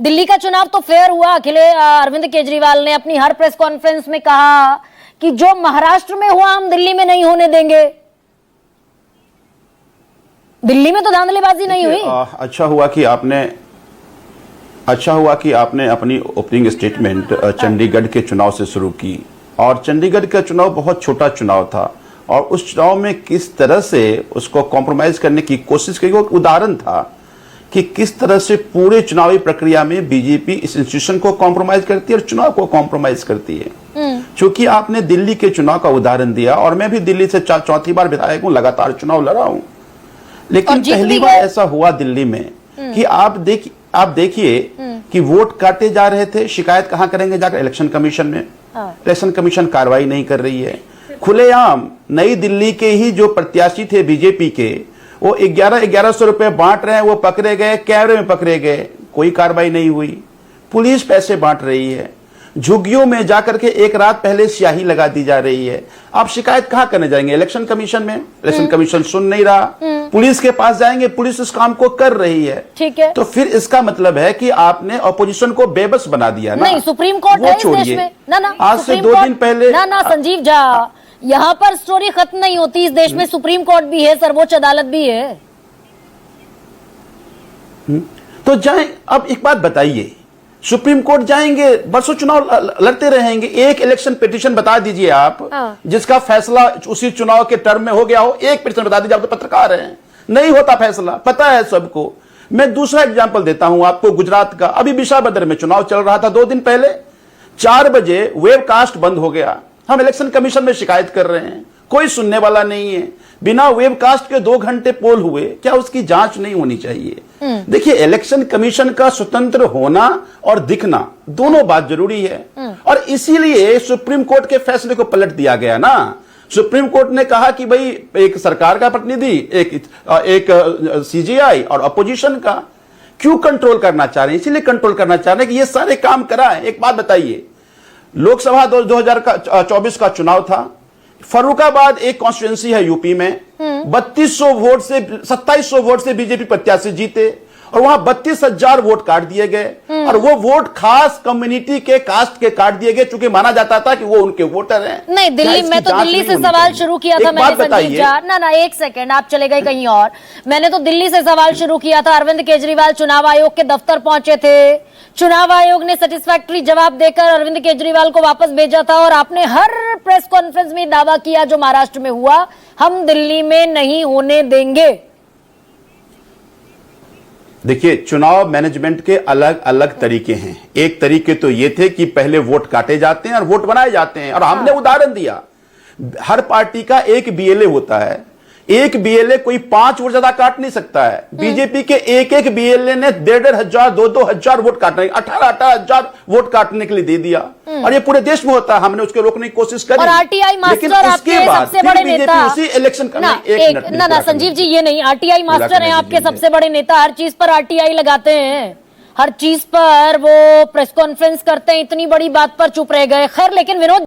दिल्ली का चुनाव तो फेयर हुआ। अरविंद केजरीवाल ने अपनी हर प्रेस कॉन्फ्रेंस में कहा कि जो महाराष्ट्र में हुआ हम दिल्ली में नहीं होने देंगे। दिल्ली में तो धांधलीबाजी नहीं हुई। अच्छा हुआ कि आपने अपनी ओपनिंग स्टेटमेंट चंडीगढ़ के चुनाव से शुरू की। और चंडीगढ़ का चुनाव बहुत छोटा चुनाव था और उस चुनाव में किस तरह से उसको कॉम्प्रोमाइज करने की कोशिश की, वो उदाहरण था कि किस तरह से पूरे चुनावी प्रक्रिया में बीजेपी इस इंस्टीट्यूशन को कॉम्प्रोमाइज करती है और चुनाव को कॉम्प्रोमाइज करती है। क्योंकि आपने दिल्ली के चुनाव का उदाहरण दिया और मैं भी दिल्ली से चौथी बार विधायक हूं, लगातार चुनाव लड़ा हूं, लेकिन पहली बार ऐसा हुआ दिल्ली में कि आप देखिए कि वोट काटे जा रहे थे। शिकायत कहां करेंगे? जाकर इलेक्शन कमीशन में। इलेक्शन कमीशन कार्रवाई नहीं कर रही है। खुलेआम नई दिल्ली के ही जो प्रत्याशी थे बीजेपी के, वो 1100 रुपए बांट रहे हैं, वो पकड़े गए, कैमरे में पकड़े गए, कोई कार्रवाई नहीं हुई। पुलिस पैसे बांट रही है, झुग्गियों में जाकर के एक रात पहले स्याही लगा दी जा रही है। आप शिकायत कहां करने जाएंगे? इलेक्शन कमीशन में। इलेक्शन कमीशन सुन नहीं रहा, पुलिस के पास जाएंगे, पुलिस इस काम को कर रही है। ठीक है, तो फिर इसका मतलब है कि आपने अपोजिशन को बेबस बना दिया ना। नहीं, सुप्रीम कोर्ट है इस देश में। ना आज से 2 दिन पहले ना संजीव झा, यहाँ पर स्टोरी खत्म नहीं होती। इस देश में सुप्रीम कोर्ट भी है, सर्वोच्च अदालत भी है। तो जाए। अब एक बात बताइए, सुप्रीम कोर्ट जाएंगे, बरसों चुनाव लड़ते रहेंगे, एक इलेक्शन पिटीशन बता दीजिए आप जिसका फैसला उसी चुनाव के टर्म में हो गया हो। एक पिटीशन बता दीजिए, आप तो पत्रकार हैं, नहीं होता फैसला, पता है सबको। मैं दूसरा एग्जांपल देता हूं आपको, गुजरात का। अभी विशाखापट्टनम में चुनाव चल रहा था 2 दिन पहले, 4 बजे वेबकास्ट बंद हो गया। हम इलेक्शन कमीशन में शिकायत कर रहे हैं, कोई सुनने वाला नहीं है। बिना वेबकास्ट के 2 घंटे पोल हुए, क्या उसकी जांच नहीं होनी चाहिए? देखिए, इलेक्शन कमीशन का स्वतंत्र होना और दिखना दोनों बात जरूरी है। और इसीलिए सुप्रीम कोर्ट के फैसले को पलट दिया गया ना। सुप्रीम कोर्ट ने कहा कि भाई एक सरकार का प्रतिनिधि, एक सीजीआई और अपोजिशन का क्यों कंट्रोल करना चाह रहे हैं? इसीलिए कंट्रोल करना चाह रहे हैं कि ये सारे काम कराएं। एक बात बताइए, लोकसभा 2024 का चुनाव था, फर्रुखाबाद एक कॉन्स्टिट्यूएंसी है यूपी में, 2700 वोट से बीजेपी प्रत्याशी जीते और वहां 32,000 वोट काट दिए गए। और वो वोट खास कम्युनिटी के, कास्ट के काट दिए गए, चूंकि माना जाता था कि वो उनके वोटर हैं। नहीं, दिल्ली में तो दिल्ली से सवाल शुरू किया था मैंने, संजीव झा। ना एक सेकंड, आप चले गए कहीं और। मैंने तो दिल्ली से सवाल शुरू किया था। अरविंद केजरीवाल चुनाव आयोग के दफ्तर पहुंचे थे, चुनाव आयोग ने सेटिस्फैक्टरी जवाब देकर अरविंद केजरीवाल को वापस भेजा था और आपने हर प्रेस कॉन्फ्रेंस में दावा किया जो महाराष्ट्र में हुआ हम दिल्ली में नहीं होने देंगे। देखिए, चुनाव मैनेजमेंट के अलग अलग तरीके हैं। एक तरीके तो ये थे कि पहले वोट काटे जाते हैं और वोट बनाए जाते हैं, और हमने उदाहरण दिया। हर पार्टी का एक बीएलए होता है, एक बीएलए कोई 5 वोट ज्यादा काट नहीं सकता है। बीजेपी के एक बीएलए ने 1,500 2,000 वोट काटने, 18,000 वोट काटने के लिए दे दिया। और ये पूरे देश में होता है, हमने उसको रोकने की कोशिश करी। और आरटीआई मास्टर आपके सबसे बड़े नेता, उसी इलेक्शन ना संजीव जी, ये नहीं, आरटीआई मास्टर हैं आपके सबसे बड़े नेता, हर चीज पर आरटीआई लगाते हैं, हर चीज पर वो प्रेस कॉन्फ्रेंस करते हैं, इतनी बड़ी बात पर चुप रह गए। खैर, लेकिन विनोद